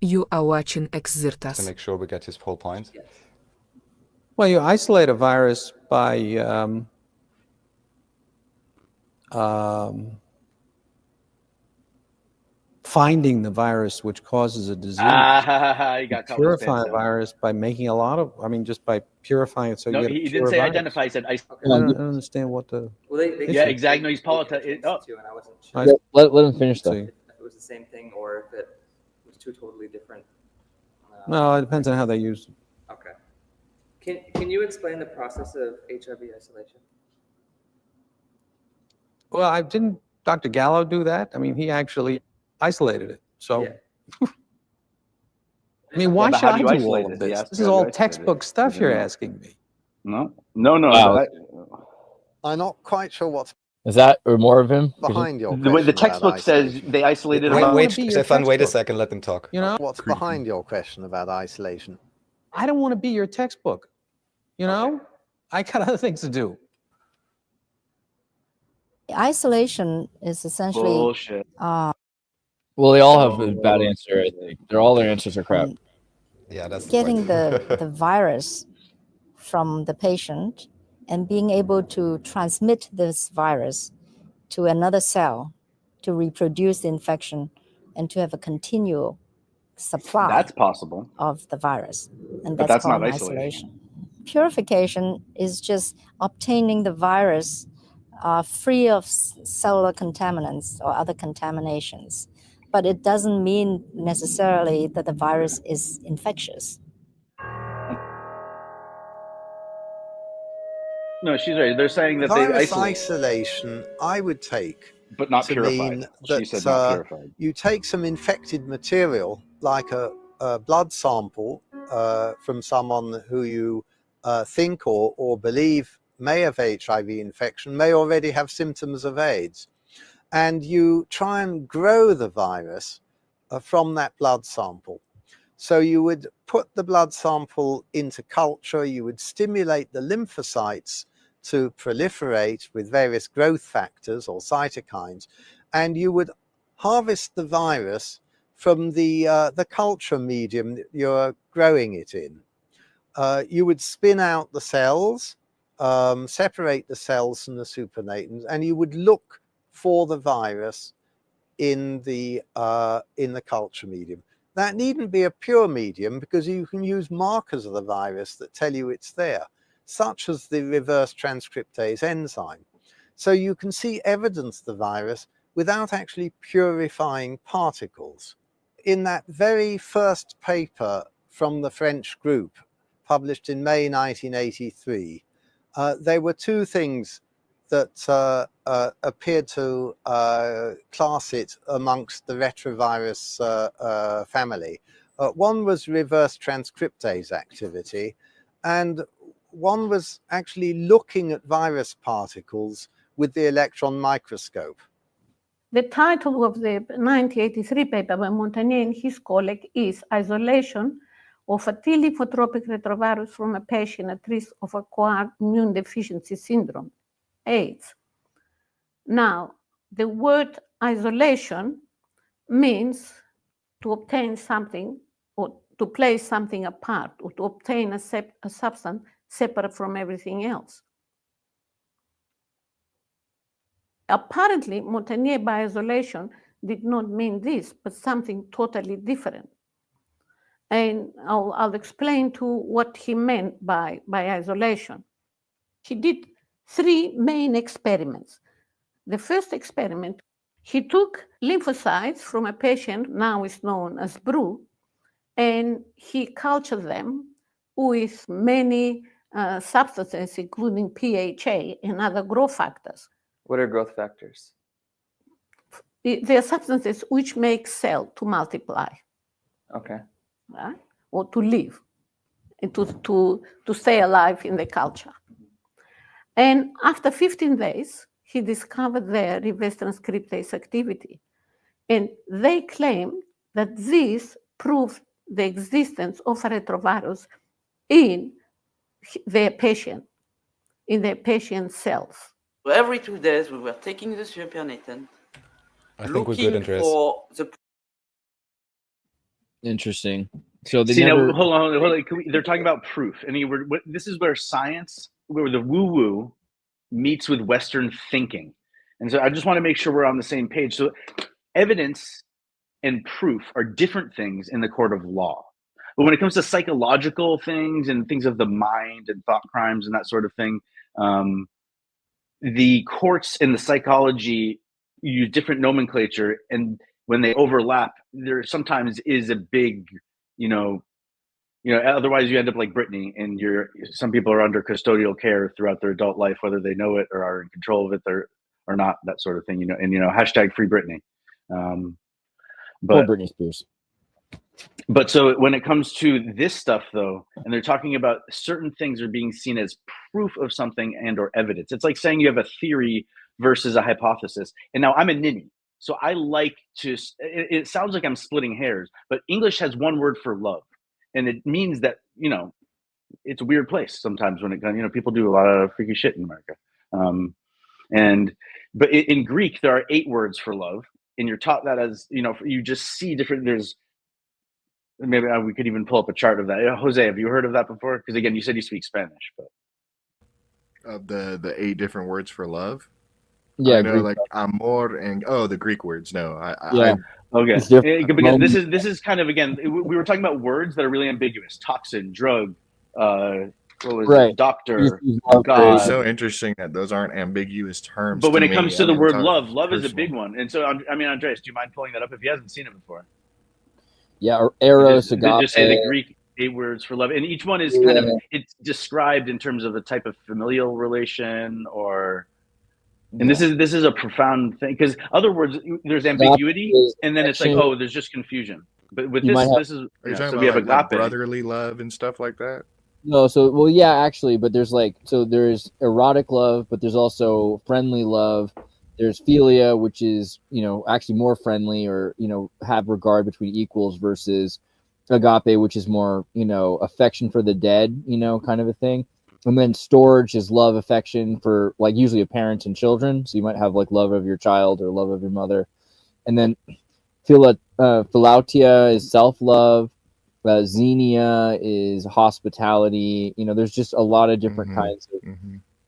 You are watching Xirtus. To make sure we get his whole point. Yes. Well, you isolate a virus by finding the virus which causes a disease. You got caught with his Purify pants a down. virus by making a lot of, just by purifying it so No, you get he a didn't pure say virus. identify. He said I don't understand what the... Well, they Yeah, they- exactly. No, he's they politics. changed Oh. it too, and I wasn't sure I- Let him finish, though. See. if it was the same thing or if it was two totally different. No, it depends on how they use it. Okay. Can you explain the process of HIV isolation? Well, didn't Dr. Gallo do that? I mean, he actually isolated it. So, Yeah. I mean, why but should how I do you do isolate all it? of He this? asked This is how do you all isolate textbook it. stuff you're No. asking me. No. Wow. I'm not quite sure what's Is that or more of him? behind your The way the question about textbook says isolation. they isolated I about. wanna Wait, be your Stefan, wait a textbook. second, let them talk. You know, What's behind your question about isolation? I don't want to be your textbook. You know, I got other things to do. Isolation is essentially Bullshit. Well, they all have a bad answer, I think. All their answers are crap. Yeah, that's the getting point. the virus from the patient and being able to transmit this virus to another cell to reproduce the infection and to have a continual supply That's possible. of the virus. And But that's that's not called isolation. Purification is just obtaining the virus free of cellular contaminants or other contaminations. But it doesn't mean necessarily that the virus is infectious. No, she's right. They're saying that they Virus isolate, isolation, I would take but not to purified. mean She that said not purified. you take some infected material, like a blood sample from someone who you think or believe may have HIV infection, may already have symptoms of AIDS, and you try and grow the virus from that blood sample. So you would put the blood sample into culture, you would stimulate the lymphocytes to proliferate with various growth factors or cytokines, and you would harvest the virus from the culture medium that you're growing it in. You would spin out the cells, separate the cells from the supernatants, and you would look for the virus in the culture medium. That needn't be a pure medium because you can use markers of the virus that tell you it's there, such as the reverse transcriptase enzyme. So you can see evidence of the virus without actually purifying particles. In that very first paper from the French group, published in May 1983, there were two things that appeared to class it amongst the retrovirus family. One was reverse transcriptase activity, and one was actually looking at virus particles with the electron microscope. The title of the 1983 paper by Montagnier and his colleague is Isolation of a T lymphotropic retrovirus from a patient at risk of acquired immune deficiency syndrome, AIDS. Now, the word isolation means to obtain something or to place something apart or to obtain a substance separate from everything else. Apparently, Montagnier by isolation did not mean this, but something totally different. And I'll explain to what he meant by isolation. He did three main experiments. The first experiment, he took lymphocytes from a patient, now is known as BRU, and he cultured them with many substances, including PHA and other growth factors. What are growth factors? They are substances which make cell to multiply. Okay. Right? Or to live, and to stay alive in the culture. And after 15 days, he discovered their reverse transcriptase activity. And they claim that this proved the existence of a retrovirus in their patient, in their patient's cells. So every 2 days, we were taking the supernatant, I think we're good, looking Andreas. for the Interesting. So they See, never. now, hold on. They're talking about proof. This is where science, where the woo-woo meets with Western thinking. And so I just want to make sure we're on the same page. So evidence and proof are different things in the court of law. But when it comes to psychological things and things of the mind and thought crimes and that sort of thing, the courts and the psychology use different nomenclature. And when they overlap, there sometimes is a big, otherwise you end up like Brittany, and some people are under custodial care throughout their adult life, whether they know it or are in control of it or not, that sort of thing, and hashtag free Brittany. Poor Britney Spears. But so when it comes to this stuff, though, and they're talking about certain things are being seen as proof of something and or evidence. It's like saying you have a theory versus a hypothesis. And now I'm a ninny, so I like to. It sounds like I'm splitting hairs, but English has one word for love, and it means that it's a weird place sometimes when it comes. People do a lot of freaky shit in America, but in Greek there are 8 words for love, and you're taught that as you just see different. There's maybe we could even pull up a chart of that. Jose, have you heard of that before? Because again, you said you speak Spanish, but the 8 different words for love. Yeah, I know, Greek. like amor and the Greek words. No, okay. Because this is kind of, again, we were talking about words that are really ambiguous: toxin, drug, what was it? Doctor, God. It's so interesting that those aren't ambiguous terms. But when to it me. comes to the I'm word talking love is a personal. big one. And so, Andreas, do you mind pulling that up if he hasn't seen it before? Yeah, or eros, agape. Just say the Greek 8 words for love, and each one is kind of, it's described in terms of a type of familial relation, or. And this is a profound thing, because other words, there's ambiguity, and then it's like, oh, there's just confusion. But with this is, are you talking so about we have like agape, brotherly love and stuff like that? No, actually, but there's there's erotic love, but there's also friendly love. There's philia, which is, actually more friendly, or, have regard between equals, versus agape, which is more, affection for the dead, kind of a thing. And then storge is love, affection for, like, usually a parent and children. So you might have like love of your child or love of your mother. And then philautia is self-love. Xenia is hospitality. There's just a lot of different kinds of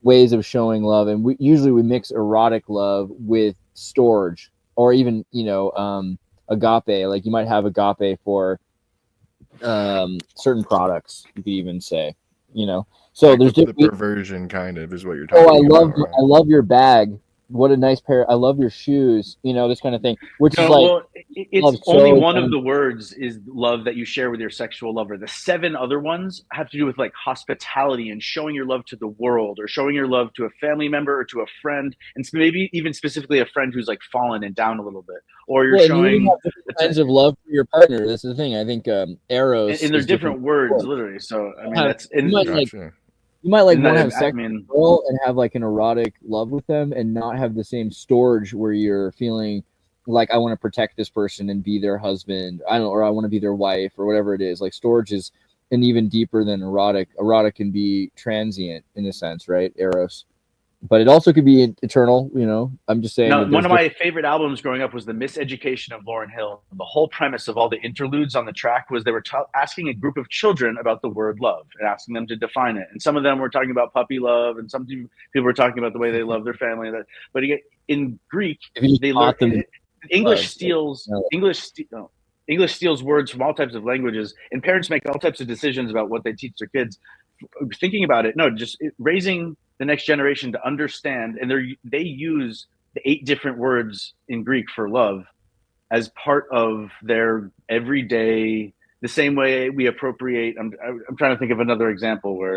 ways of showing love. And we usually mix erotic love with storge, or even, agape. Like you might have agape for certain products, you could even say, So like there's the perversion kind of is what you're talking about. I love your bag. What a nice pair. I love your shoes. This kind of thing. Which is like, well, it's only one of the words is love that you share with your sexual lover. The 7 other ones have to do with like hospitality and showing your love to the world, or showing your love to a family member or to a friend, and maybe even specifically a friend who's like fallen and down a little bit, or you're showing you have different kinds of love for your partner. That's the thing. I think eros, and they're different words, literally. So I mean, that's you might like want to have sex with a girl and have like an erotic love with them, and not have the same storge where you're feeling like, I want to protect this person and be their husband. Or I want to be their wife, or whatever it is. Like storge is an even deeper than erotic. Erotic can be transient in a sense, right? Eros. But it also could be eternal, I'm just saying. Now, one of my favorite albums growing up was The Miseducation of Lauryn Hill. The whole premise of all the interludes on the track was they were asking a group of children about the word love and asking them to define it. And some of them were talking about puppy love, and some people were talking about the way they love their family. But in Greek, they learn English steals words from all types of languages, and parents make all types of decisions about what they teach their kids. Thinking about it, raising the next generation to understand, and they use the 8 different words in Greek for love as part of their everyday, the same way we appropriate. I'm trying to think of another example where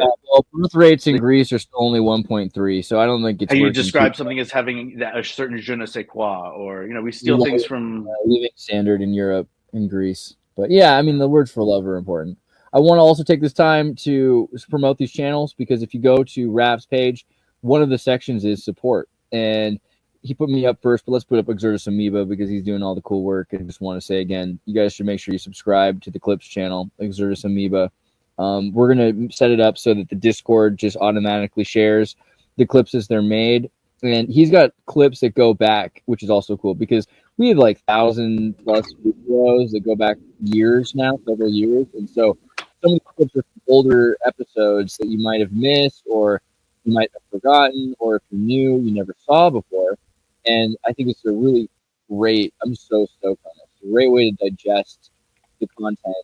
birth rates in Greece are still only 1.3, so I don't think it's. How you describe something as having a certain je ne sais quoi, or we steal things from living standard in Europe, in Greece. But yeah, I mean, the words for love are important. I want to also take this time to promote these channels, because if you go to Rap's page, one of the sections is support. And he put me up first, but let's put up Xirtus Amoeba because he's doing all the cool work. And I just want to say again, you guys should make sure you subscribe to the Clips channel, Xirtus Amoeba. We're going to set it up so that the Discord just automatically shares the clips as they're made. And he's got clips that go back, which is also cool, because we have like 1,000+ videos that go back years now, several years, and so some of the clips are from older episodes that you might have missed, or you might have forgotten, or if you're new, you never saw before. And I think it's a really great. I'm so stoked on this. A great way to digest the content